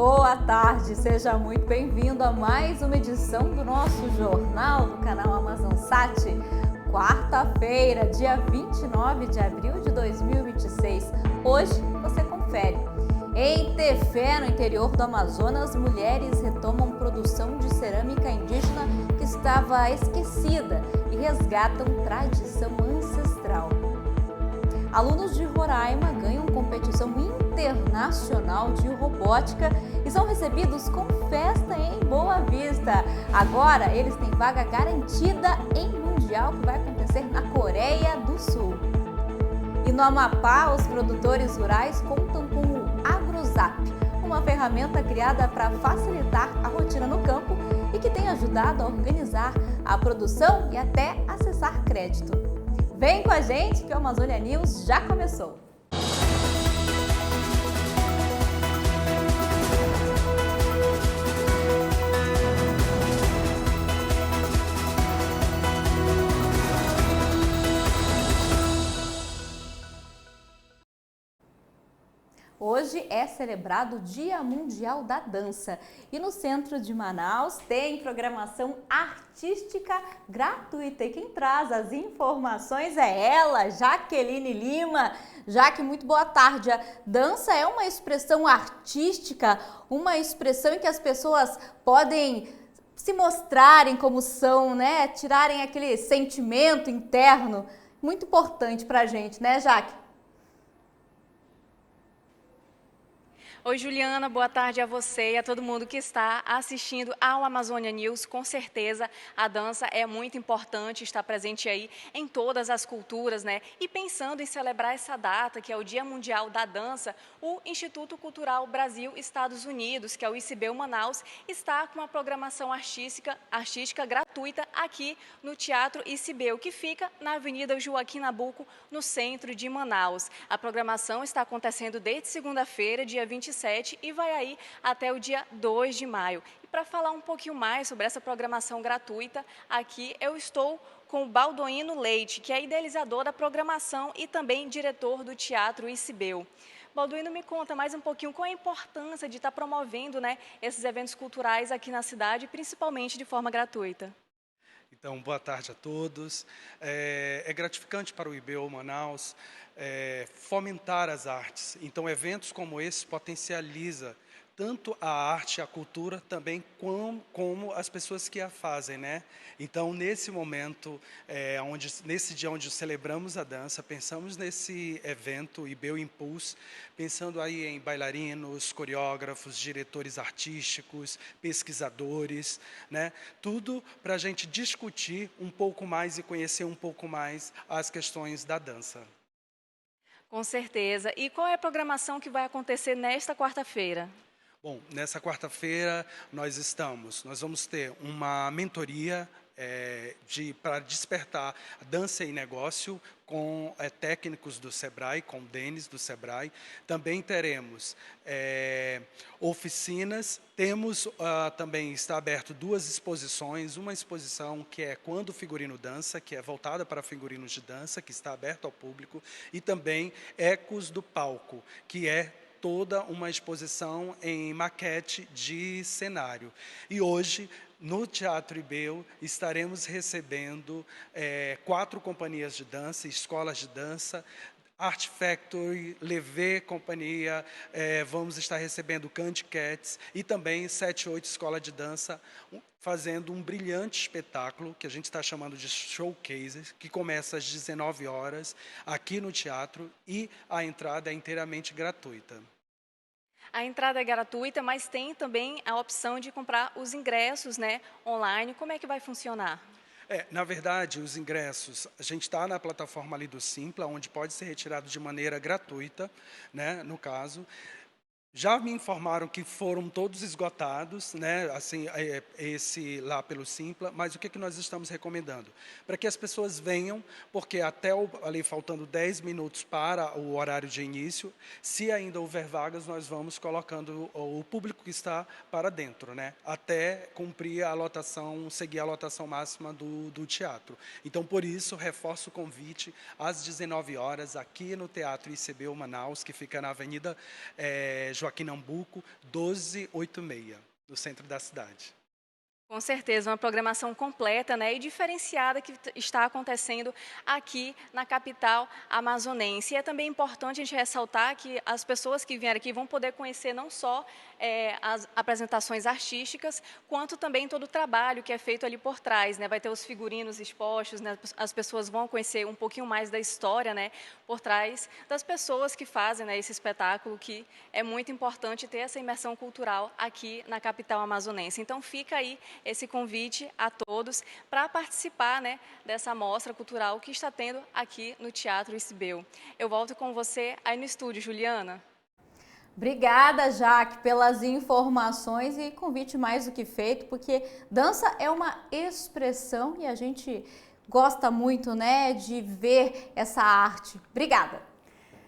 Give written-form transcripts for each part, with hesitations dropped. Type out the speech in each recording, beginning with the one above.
Boa tarde, seja muito bem-vindo a mais uma edição do nosso jornal do canal Amazonsat. Quarta-feira, dia 29 de abril de 2026. Hoje você confere. Em Tefé, no interior do Amazonas, mulheres retomam produção de cerâmica indígena que estava esquecida e resgatam tradição ancestral. Alunos de Roraima ganham competição internacional de robótica e são recebidos com festa em Boa Vista. Agora eles têm vaga garantida em Mundial que vai acontecer na Coreia do Sul. E no Amapá, os produtores rurais contam com o AgroZap, uma ferramenta criada para facilitar a rotina no campo e que tem ajudado a organizar a produção e até acessar crédito. Vem com a gente que o Amazônia News já começou! Hoje é celebrado o Dia Mundial da Dança e no centro de Manaus tem programação artística gratuita. E quem traz as informações é ela, Jaqueline Lima. Jaque, muito boa tarde. A dança é uma expressão artística, uma expressão em que as pessoas podem se mostrarem como são, né? Tirarem aquele sentimento interno. Muito importante pra gente, né, Jaque? Oi, Juliana, boa tarde a você e a todo mundo que está assistindo ao Amazônia News. Com certeza, a dança é muito importante, está presente aí em todas as culturas, né? E pensando em celebrar essa data, que é o Dia Mundial da Dança, o Instituto Cultural Brasil-Estados Unidos, que é o ICBU Manaus, está com uma programação artística gratuita aqui no Teatro ICBU, que fica na Avenida Joaquim Nabuco, no centro de Manaus. A programação está acontecendo desde segunda-feira, dia 27, e vai aí até o dia 2 de maio. E para falar um pouquinho mais sobre essa programação gratuita, aqui eu estou com o Baldoino Leite, que é idealizador da programação e também diretor do Teatro ICBU. Balduino, me conta mais um pouquinho qual a importância de estar promovendo, né, esses eventos culturais aqui na cidade, principalmente de forma gratuita. Então, boa tarde a todos. É gratificante para o ICBU Manaus fomentar as artes. Então, eventos como esse potencializa tanto a arte, a cultura, também como as pessoas que a fazem, né? Então, nesse momento, nesse dia onde celebramos a dança, pensamos nesse evento ICBU Impulse, pensando aí em bailarinos, coreógrafos, diretores artísticos, pesquisadores, né? Tudo para a gente discutir um pouco mais e conhecer um pouco mais as questões da dança. Com certeza. E qual é a programação que vai acontecer nesta quarta-feira? Bom, nessa quarta-feira nós vamos ter uma mentoria para despertar dança e negócio com técnicos do Sebrae, com o Denis do Sebrae. Também teremos oficinas, também está aberto 2 exposições, uma exposição que é Quando o Figurino Dança, que é voltada para figurinos de dança, que está aberto ao público, e também Ecos do Palco, que é toda uma exposição em maquete de cenário. E hoje, no Teatro ICBU, estaremos recebendo 4 companhias de dança, escolas de dança, Art Factory, Levé Companhia, vamos estar recebendo Candy Cats e também 78 Escola de Dança, fazendo um brilhante espetáculo que a gente está chamando de showcase, que começa às 19 horas aqui no teatro e a entrada é inteiramente gratuita. A entrada é gratuita, mas tem também a opção de comprar os ingressos, né, online. Como é que vai funcionar? Na verdade, os ingressos, a gente está na plataforma ali do Simpla, onde pode ser retirado de maneira gratuita, né, no caso. Já me informaram que foram todos esgotados, né, assim, esse lá pelo Simpla, mas o que nós estamos recomendando? Para que as pessoas venham, porque até ali faltando 10 minutos para o horário de início, se ainda houver vagas, nós vamos colocando o público que está para dentro, né, até cumprir a lotação, seguir a lotação máxima do teatro. Então, por isso, reforço o convite às 19 horas, aqui no Teatro ICBU Manaus, que fica na Avenida Joaquim Nabuco, 1286, no centro da cidade. Com certeza, uma programação completa, né, e diferenciada que está acontecendo aqui na capital amazonense. E é também importante a gente ressaltar que as pessoas que vierem aqui vão poder conhecer não só as apresentações artísticas, quanto também todo o trabalho que é feito ali por trás, né? Vai ter os figurinos expostos, né? As pessoas vão conhecer um pouquinho mais da história, né, por trás das pessoas que fazem, né, esse espetáculo, que é muito importante ter essa imersão cultural aqui na capital amazonense. Então fica aí esse convite a todos para participar, né, dessa mostra cultural que está tendo aqui no Teatro Isibeu. Eu volto com você aí no estúdio, Juliana. Obrigada, Jaque, pelas informações e convite mais do que feito, porque dança é uma expressão e a gente gosta muito, né, de ver essa arte. Obrigada.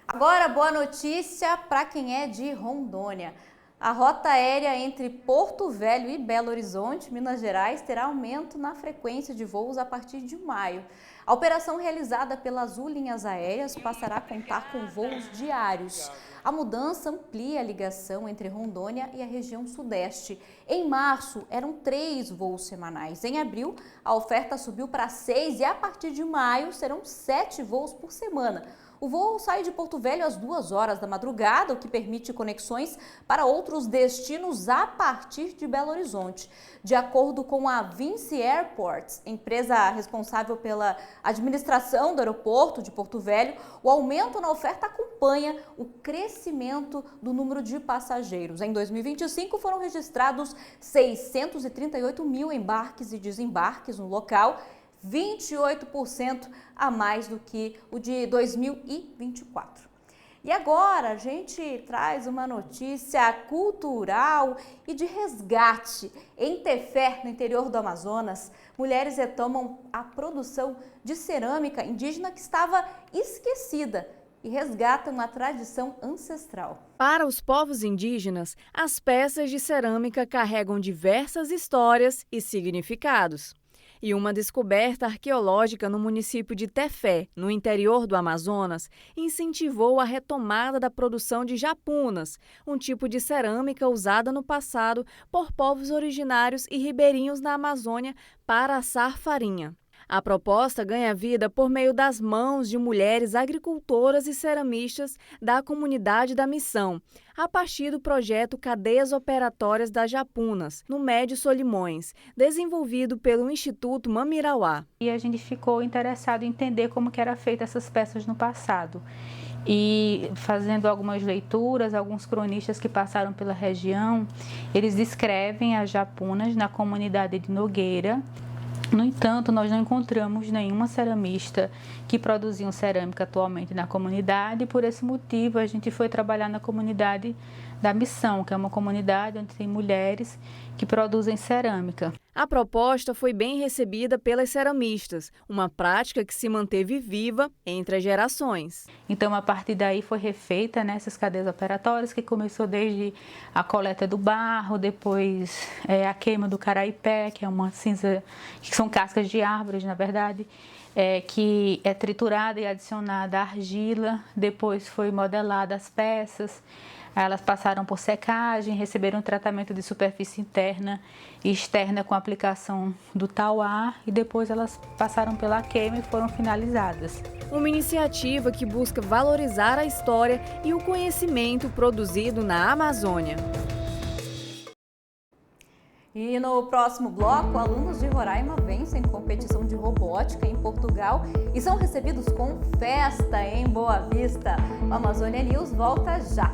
Agora, boa notícia para quem é de Rondônia. A rota aérea entre Porto Velho e Belo Horizonte, Minas Gerais, terá aumento na frequência de voos a partir de maio. A operação realizada pela Azul Linhas Aéreas passará a contar com voos diários. A mudança amplia a ligação entre Rondônia e a região sudeste. Em março, eram 3 voos semanais. Em abril, a oferta subiu para 6 e a partir de maio serão 7 voos por semana. O voo sai de Porto Velho às 2 horas da madrugada, o que permite conexões para outros destinos a partir de Belo Horizonte. De acordo com a Vinci Airports, empresa responsável pela administração do aeroporto de Porto Velho, o aumento na oferta acompanha o crescimento do número de passageiros. Em 2025, foram registrados 638 mil embarques e desembarques no local, 28% a mais do que o de 2024. E agora a gente traz uma notícia cultural e de resgate. Em Tefé, no interior do Amazonas, mulheres retomam a produção de cerâmica indígena que estava esquecida e resgatam a tradição ancestral. Para os povos indígenas, as peças de cerâmica carregam diversas histórias e significados. E uma descoberta arqueológica no município de Tefé, no interior do Amazonas, incentivou a retomada da produção de japunas, um tipo de cerâmica usada no passado por povos originários e ribeirinhos na Amazônia para assar farinha. A proposta ganha vida por meio das mãos de mulheres agricultoras e ceramistas da comunidade da Missão, a partir do projeto Cadeias Operatórias das Japunas, no Médio Solimões, desenvolvido pelo Instituto Mamirauá. E a gente ficou interessado em entender como que era feita essas peças no passado. E fazendo algumas leituras, alguns cronistas que passaram pela região, eles descrevem as japunas na comunidade de Nogueira. No entanto, nós não encontramos nenhuma ceramista que produzia cerâmica atualmente na comunidade, e por esse motivo a gente foi trabalhar na comunidade da Missão, que é uma comunidade onde tem mulheres que produzem cerâmica. A proposta foi bem recebida pelas ceramistas, uma prática que se manteve viva entre as gerações. Então, a partir daí foi refeita essas cadeias operatórias, que começou desde a coleta do barro, depois a queima do caraipé, que é uma cinza, que são cascas de árvores, na verdade, que é triturada e adicionada à argila, depois foi modelada as peças. Elas passaram por secagem, receberam tratamento de superfície interna e externa com aplicação do tauá e depois elas passaram pela queima e foram finalizadas. Uma iniciativa que busca valorizar a história e o conhecimento produzido na Amazônia. E no próximo bloco, alunos de Roraima vencem competição de robótica em Portugal e são recebidos com festa em Boa Vista. O Amazônia News volta já.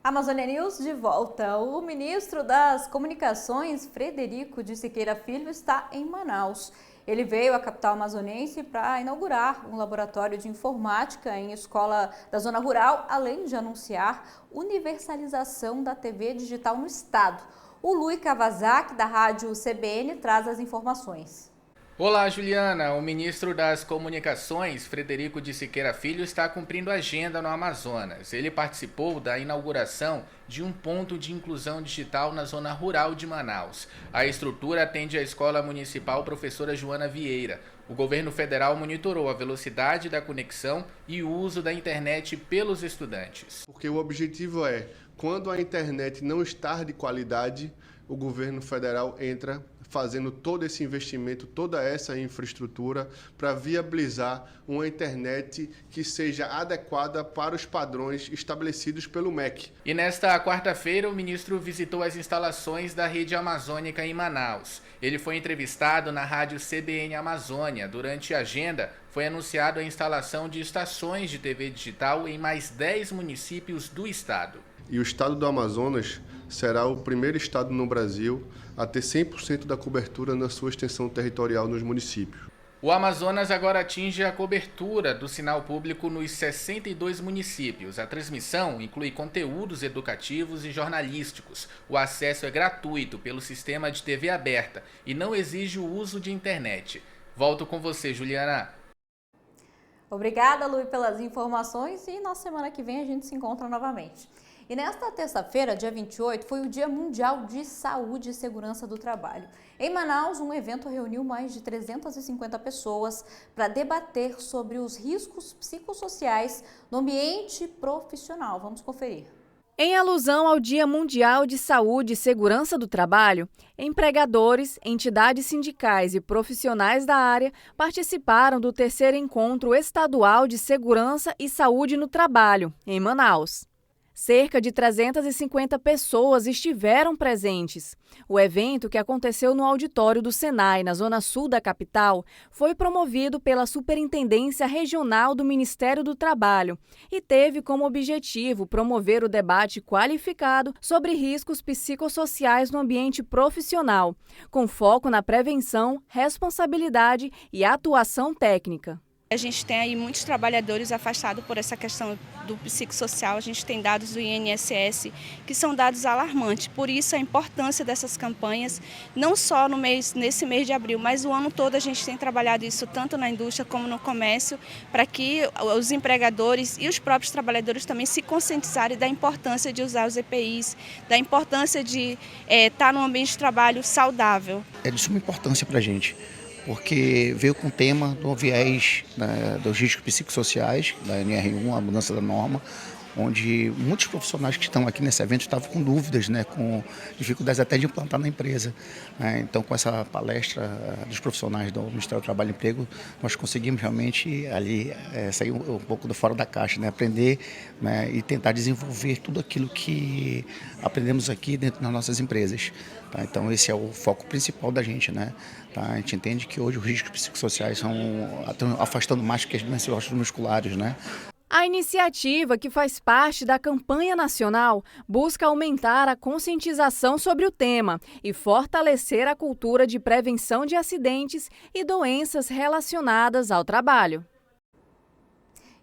Amazônia News de volta. O ministro das Comunicações, Frederico de Siqueira Filho, está em Manaus. Ele veio à capital amazonense para inaugurar um laboratório de informática em escola da zona rural, além de anunciar universalização da TV digital no estado. O Lui Kawasaki, da rádio CBN, traz as informações. Olá, Juliana. O ministro das Comunicações, Frederico de Siqueira Filho, está cumprindo agenda no Amazonas. Ele participou da inauguração de um ponto de inclusão digital na zona rural de Manaus. A estrutura atende à Escola Municipal Professora Joana Vieira. O governo federal monitorou a velocidade da conexão e o uso da internet pelos estudantes. Porque o objetivo é, quando a internet não estar de qualidade, o governo federal entra fazendo todo esse investimento, toda essa infraestrutura para viabilizar uma internet que seja adequada para os padrões estabelecidos pelo MEC. E nesta quarta-feira, o ministro visitou as instalações da Rede Amazônica em Manaus. Ele foi entrevistado na rádio CBN Amazônia. Durante a agenda, foi anunciado a instalação de estações de TV digital em mais 10 municípios do estado. E o estado do Amazonas será o primeiro estado no Brasil a ter 100% da cobertura na sua extensão territorial nos municípios. O Amazonas agora atinge a cobertura do sinal público nos 62 municípios. A transmissão inclui conteúdos educativos e jornalísticos. O acesso é gratuito pelo sistema de TV aberta e não exige o uso de internet. Volto com você, Juliana. Obrigada, Lu, pelas informações e na semana que vem a gente se encontra novamente. E nesta terça-feira, dia 28, foi o Dia Mundial de Saúde e Segurança do Trabalho. Em Manaus, um evento reuniu mais de 350 pessoas para debater sobre os riscos psicossociais no ambiente profissional. Vamos conferir. Em alusão ao Dia Mundial de Saúde e Segurança do Trabalho, empregadores, entidades sindicais e profissionais da área participaram do 3º Encontro Estadual de Segurança e Saúde no Trabalho, em Manaus. Cerca de 350 pessoas estiveram presentes. O evento, que aconteceu no auditório do Senai, na zona sul da capital, foi promovido pela Superintendência Regional do Ministério do Trabalho e teve como objetivo promover o debate qualificado sobre riscos psicossociais no ambiente profissional, com foco na prevenção, responsabilidade e atuação técnica. A gente tem aí muitos trabalhadores afastados por essa questão do psicossocial. A gente tem dados do INSS que são dados alarmantes. Por isso a importância dessas campanhas, não só nesse mês de abril, mas o ano todo a gente tem trabalhado isso tanto na indústria como no comércio, para que os empregadores e os próprios trabalhadores também se conscientizarem da importância de usar os EPIs, da importância de estar num ambiente de trabalho saudável. É de suma importância para a gente, porque veio com o tema do viés dos riscos psicossociais, da NR1, a mudança da norma, onde muitos profissionais que estão aqui nesse evento estavam com dúvidas, com dificuldades até de implantar na empresa. Então, com essa palestra dos profissionais do Ministério do Trabalho e Emprego, nós conseguimos realmente ali sair um pouco do fora da caixa, aprender e tentar desenvolver tudo aquilo que aprendemos aqui dentro das nossas empresas. Então, esse é o foco principal da gente. A gente entende que hoje os riscos psicossociais estão afastando mais que as doenças musculares. A iniciativa, que faz parte da campanha nacional, busca aumentar a conscientização sobre o tema e fortalecer a cultura de prevenção de acidentes e doenças relacionadas ao trabalho.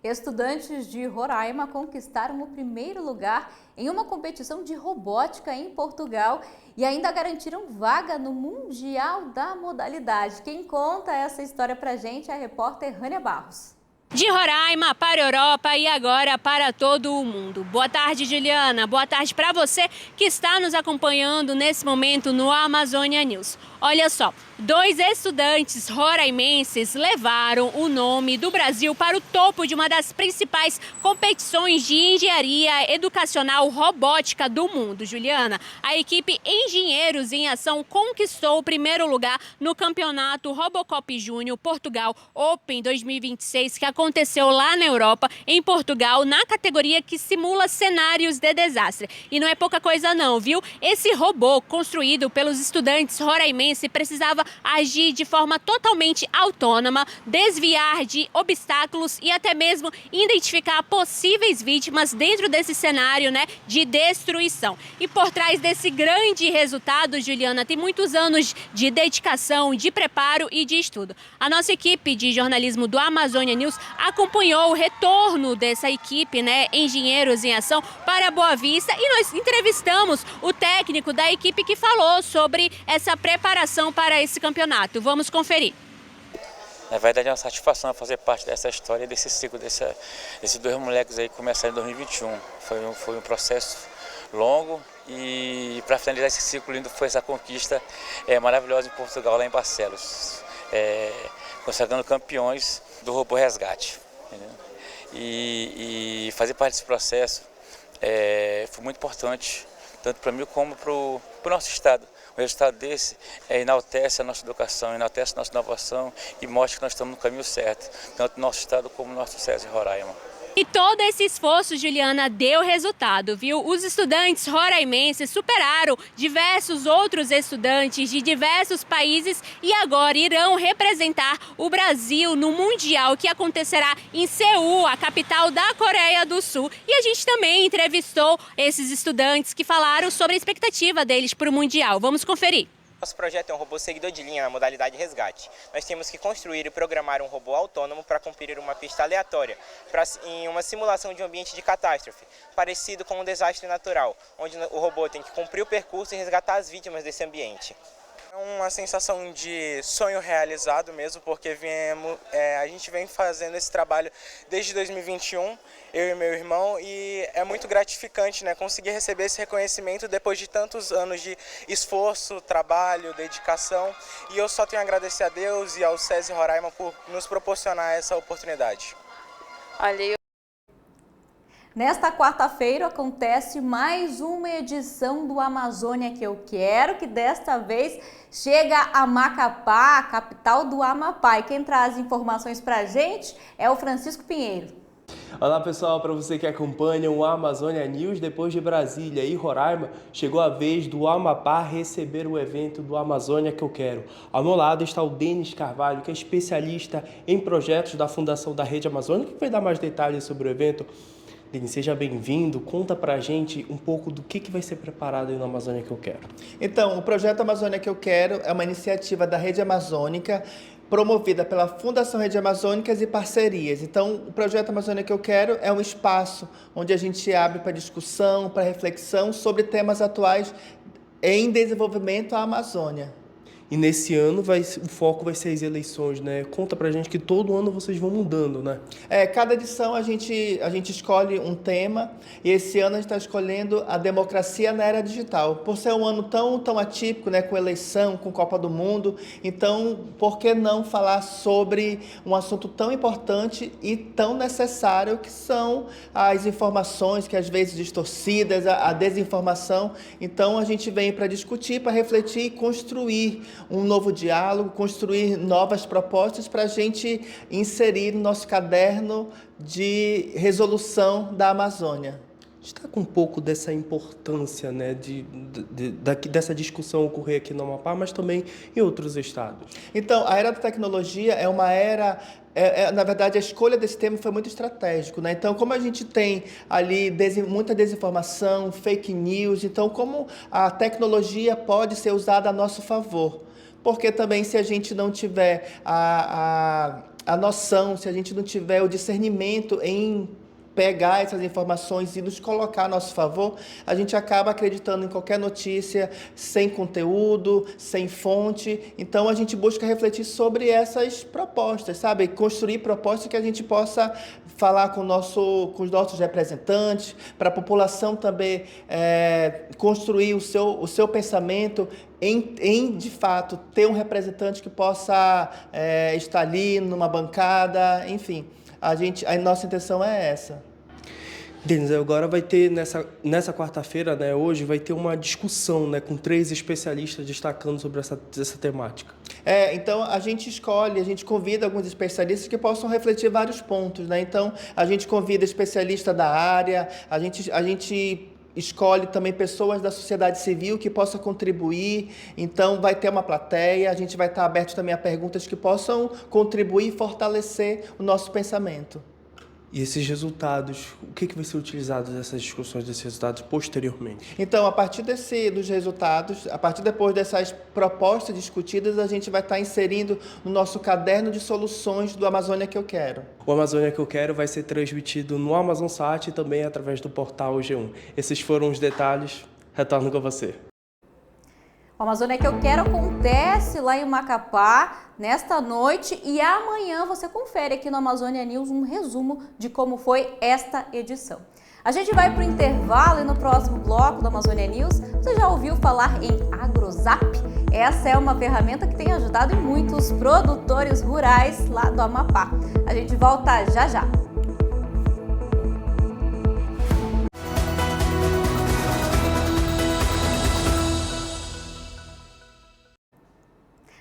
Estudantes de Roraima conquistaram o 1º lugar em uma competição de robótica em Portugal e ainda garantiram vaga no Mundial da modalidade. Quem conta essa história pra gente é a repórter Rânia Barros. De Roraima para a Europa e agora para todo o mundo. Boa tarde, Juliana. Boa tarde para você que está nos acompanhando nesse momento no Amazônia News. Olha só, 2 estudantes roraimenses levaram o nome do Brasil para o topo de uma das principais competições de engenharia educacional robótica do mundo. Juliana, a equipe Engenheiros em Ação conquistou o 1º lugar no campeonato Robocop Júnior Portugal Open 2026, que aconteceu lá na Europa, em Portugal, na categoria que simula cenários de desastre. E não é pouca coisa não, viu? Esse robô, construído pelos estudantes roraimenses, precisava agir de forma totalmente autônoma, desviar de obstáculos e até mesmo identificar possíveis vítimas dentro desse cenário, de destruição. E por trás desse grande resultado, Juliana, tem muitos anos de dedicação, de preparo e de estudo. A nossa equipe de jornalismo do Amazônia News acompanhou o retorno dessa equipe, Engenheiros em Ação, para Boa Vista, e nós entrevistamos o técnico da equipe que falou sobre essa preparação para esse campeonato. Vamos conferir. Na verdade é uma satisfação fazer parte dessa história, desse ciclo, desses 2 moleques aí que começaram em 2021. Foi um processo longo e para finalizar esse ciclo lindo foi essa conquista maravilhosa em Portugal, lá em Barcelos, consagrando campeões do robô resgate. Entendeu? E fazer parte desse processo foi muito importante, tanto para mim como para o nosso estado. O resultado desse enaltece a nossa educação, enaltece a nossa inovação e mostra que nós estamos no caminho certo, tanto no nosso estado como no nosso SESI Roraima. E todo esse esforço, Juliana, deu resultado, viu? Os estudantes roraimenses superaram diversos outros estudantes de diversos países e agora irão representar o Brasil no Mundial que acontecerá em Seul, a capital da Coreia do Sul. E a gente também entrevistou esses estudantes que falaram sobre a expectativa deles para o Mundial. Vamos conferir. Nosso projeto é um robô seguidor de linha na modalidade resgate. Nós temos que construir e programar um robô autônomo para cumprir uma pista aleatória, em uma simulação de um ambiente de catástrofe, parecido com um desastre natural, onde o robô tem que cumprir o percurso e resgatar as vítimas desse ambiente. É uma sensação de sonho realizado mesmo, porque a gente vem fazendo esse trabalho desde 2021, eu e meu irmão, e é muito gratificante, né, conseguir receber esse reconhecimento depois de tantos anos de esforço, trabalho, dedicação, e eu só tenho a agradecer a Deus e ao SESI Roraima por nos proporcionar essa oportunidade. Nesta quarta-feira acontece mais uma edição do Amazônia que eu quero, que desta vez chega a Macapá, a capital do Amapá. E quem traz informações pra gente é o Francisco Pinheiro. Olá pessoal, para você que acompanha o Amazônia News, depois de Brasília e Roraima, chegou a vez do Amapá receber o evento do Amazônia que eu quero. Ao meu lado está o Denis Carvalho, que é especialista em projetos da Fundação da Rede Amazônica, que vai dar mais detalhes sobre o evento. Denis, seja bem-vindo, conta pra gente um pouco do que vai ser preparado aí no Amazônia que eu quero. Então, o projeto Amazônia que eu quero é uma iniciativa da Rede Amazônica, promovida pela Fundação Rede Amazônicas e parcerias. Então, o projeto Amazônia que eu quero é um espaço onde a gente abre para discussão, para reflexão sobre temas atuais em desenvolvimento à Amazônia. E nesse ano o foco vai ser as eleições, né? Conta pra gente que todo ano vocês vão mudando, né? Cada edição a gente escolhe um tema e esse ano a gente está escolhendo a democracia na era digital. Por ser um ano tão atípico, né? Com eleição, com Copa do Mundo, então por que não falar sobre um assunto tão importante e tão necessário que são as informações que às vezes distorcidas, a desinformação. Então a gente vem para discutir, para refletir e construir um novo diálogo, construir novas propostas para a gente inserir no nosso caderno de resolução da Amazônia. Destaca um pouco dessa importância, né, dessa discussão ocorrer aqui no Amapá, mas também em outros estados. Então, a era da tecnologia é uma era... na verdade, a escolha desse tema foi muito estratégico, né? Então, como a gente tem ali muita desinformação, fake news, então como a tecnologia pode ser usada a nosso favor? Porque também se a gente não tiver a noção, se a gente não tiver o discernimento em pegar essas informações e nos colocar a nosso favor, a gente acaba acreditando em qualquer notícia sem conteúdo, sem fonte. Então, a gente busca refletir sobre essas propostas, sabe? Construir propostas que a gente possa falar com os nossos representantes, para a população também construir o seu pensamento em, de fato, ter um representante que possa estar ali numa bancada, enfim. A nossa intenção é essa. Denis, agora vai ter, nessa quarta-feira, né, hoje, vai ter uma discussão, né, com 3 especialistas destacando sobre essa temática. Então a gente convida alguns especialistas que possam refletir vários pontos, né? Então a gente convida especialistas da área, a gente escolhe também pessoas da sociedade civil que possam contribuir. Então vai ter uma plateia, a gente vai estar aberto também a perguntas que possam contribuir e fortalecer o nosso pensamento. E esses resultados, o que vai ser utilizado dessas discussões, desses resultados posteriormente? Então, a partir dos resultados, a partir depois dessas propostas discutidas, a gente vai estar inserindo no nosso caderno de soluções do Amazônia que eu quero. O Amazônia que eu quero vai ser transmitido no AmazonSat e também através do portal G1. Esses foram os detalhes. Retorno com você. O Amazônia que eu quero acontece lá em Macapá nesta noite e amanhã você confere aqui no Amazônia News um resumo de como foi esta edição. A gente vai para o intervalo e no próximo bloco do Amazônia News você já ouviu falar em AgroZap? Essa é uma ferramenta que tem ajudado em muitos produtores rurais lá do Amapá. A gente volta já já.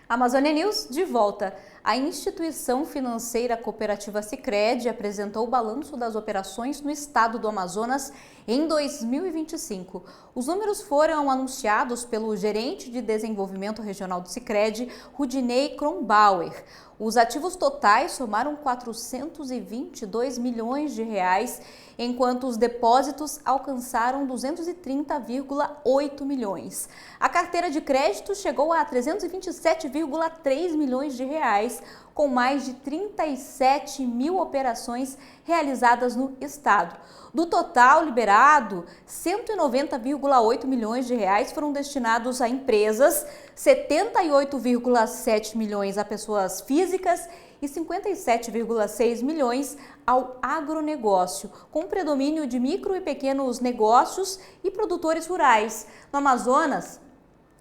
Amazônia News de volta. A instituição financeira cooperativa Sicredi apresentou o balanço das operações no estado do Amazonas em 2025. Os números foram anunciados pelo gerente de desenvolvimento regional do Sicredi, Rudinei Kronbauer. Os ativos totais somaram 422 milhões de reais, enquanto os depósitos alcançaram 230,8 milhões. A carteira de crédito chegou a 327,3 milhões de reais, com mais de 37 mil operações realizadas no estado. Do total liberado, 190,8 milhões de reais foram destinados a empresas, 78,7 milhões a pessoas físicas e 57,6 milhões ao agronegócio, com predomínio de micro e pequenos negócios e produtores rurais. No Amazonas,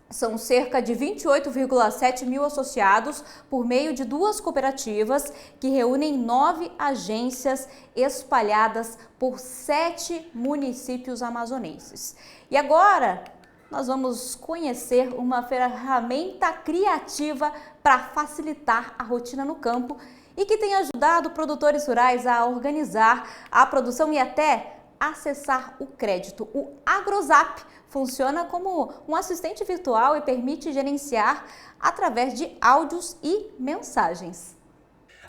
são cerca de 28,7 mil associados por meio de 2 cooperativas que reúnem 9 agências espalhadas por 7 municípios amazonenses. E agora nós vamos conhecer uma ferramenta criativa para facilitar a rotina no campo e que tem ajudado produtores rurais a organizar a produção e até acessar o crédito. O AgroZap funciona como um assistente virtual e permite gerenciar através de áudios e mensagens.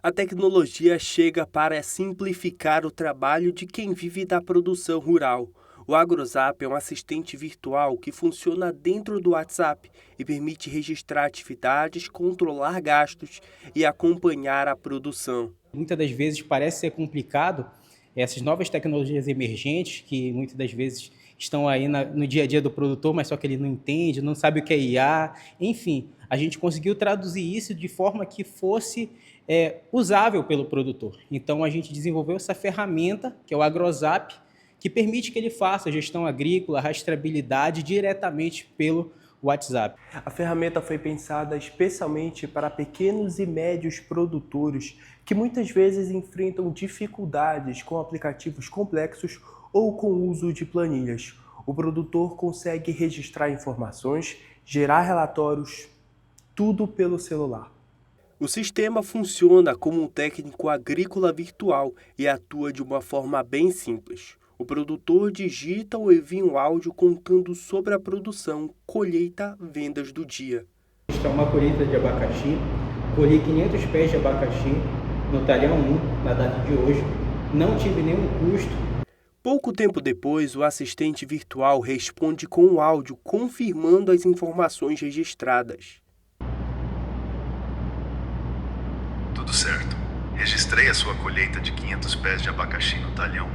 A tecnologia chega para simplificar o trabalho de quem vive da produção rural. O AgroZap é um assistente virtual que funciona dentro do WhatsApp e permite registrar atividades, controlar gastos e acompanhar a produção. Muitas das vezes parece ser complicado essas novas tecnologias emergentes que muitas das vezes estão aí no dia a dia do produtor, mas só que ele não entende, não sabe o que é IA. Enfim, a gente conseguiu traduzir isso de forma que fosse usável pelo produtor. Então, a gente desenvolveu essa ferramenta, que é o AgroZap, que permite que ele faça a gestão agrícola, a rastreabilidade diretamente pelo WhatsApp. A ferramenta foi pensada especialmente para pequenos e médios produtores que muitas vezes enfrentam dificuldades com aplicativos complexos ou com o uso de planilhas. O produtor consegue registrar informações, gerar relatórios, tudo pelo celular. O sistema funciona como um técnico agrícola virtual e atua de uma forma bem simples. O produtor digita ou envia um áudio contando sobre a produção, colheita, vendas do dia. Esta é uma colheita de abacaxi. Colhi 500 pés de abacaxi no talhão 1, na data de hoje. Não tive nenhum custo. Pouco tempo depois, o assistente virtual responde com um áudio confirmando as informações registradas. Tudo certo. Registrei a sua colheita de 500 pés de abacaxi no talhão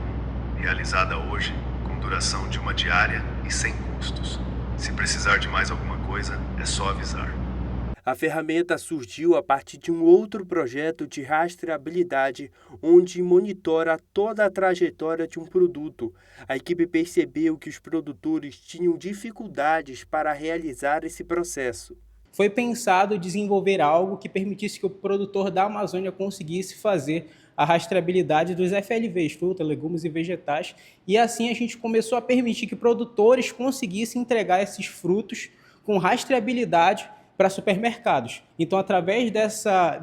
1, realizada hoje, com duração de uma diária e sem custos. Se precisar de mais alguma coisa, é só avisar. A ferramenta surgiu a partir de um outro projeto de rastreabilidade, onde monitora toda a trajetória de um produto. A equipe percebeu que os produtores tinham dificuldades para realizar esse processo. Foi pensado desenvolver algo que permitisse que o produtor da Amazônia conseguisse fazer a rastreabilidade dos FLVs, frutas, legumes e vegetais, e assim a gente começou a permitir que produtores conseguissem entregar esses frutos com rastreabilidade para supermercados. Então, através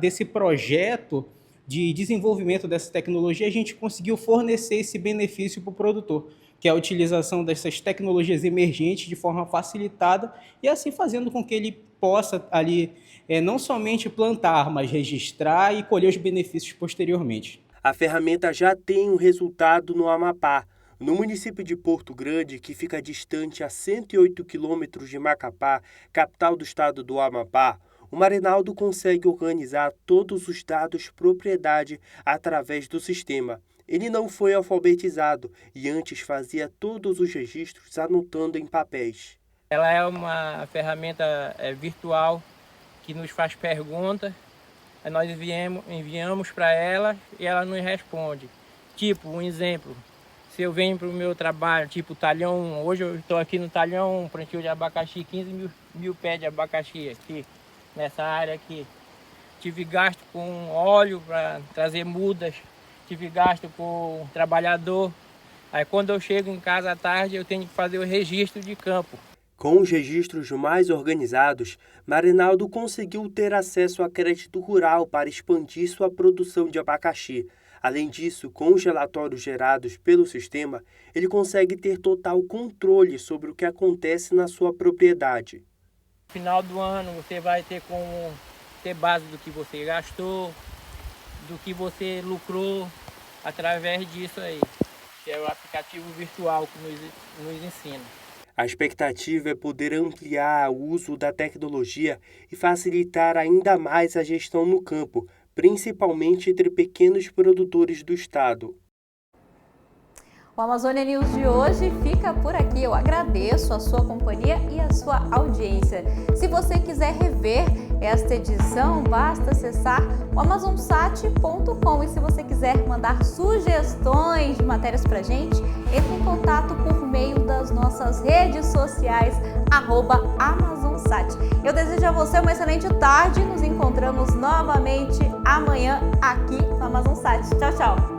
desse projeto de desenvolvimento dessa tecnologia, a gente conseguiu fornecer esse benefício para o produtor, que é a utilização dessas tecnologias emergentes de forma facilitada e assim fazendo com que ele possa ali não somente plantar, mas registrar e colher os benefícios posteriormente. A ferramenta já tem um resultado no Amapá. No município de Porto Grande, que fica distante a 108 quilômetros de Macapá, capital do estado do Amapá, o Marinaldo consegue organizar todos os dados propriedade através do sistema. Ele não foi alfabetizado e antes fazia todos os registros anotando em papéis. Ela é uma ferramenta virtual que nos faz perguntas, nós enviamos para ela e ela nos responde. Tipo, um exemplo, se eu venho para o meu trabalho, tipo talhão 1, hoje eu estou aqui no talhão 1, plantio de abacaxi, 15 mil pés de abacaxi aqui, nessa área aqui. Tive gasto com óleo para trazer mudas, tive gasto com trabalhador. Aí quando eu chego em casa à tarde, eu tenho que fazer o registro de campo. Com os registros mais organizados, Marinaldo conseguiu ter acesso a crédito rural para expandir sua produção de abacaxi. Além disso, com os relatórios gerados pelo sistema, ele consegue ter total controle sobre o que acontece na sua propriedade. No final do ano, você vai ter como ter base do que você gastou, do que você lucrou, através disso aí, que é o aplicativo virtual que nos ensina. A expectativa é poder ampliar o uso da tecnologia e facilitar ainda mais a gestão no campo, principalmente entre pequenos produtores do estado. O Amazônia News de hoje fica por aqui. Eu agradeço a sua companhia e a sua audiência. Se você quiser rever esta edição, basta acessar o amazonsat.com. E se você quiser mandar sugestões de matérias pra gente, entre em contato por meio das nossas redes sociais, @AmazonSat. Eu desejo a você uma excelente tarde. Nos encontramos novamente amanhã aqui no AmazonSat. Tchau, tchau!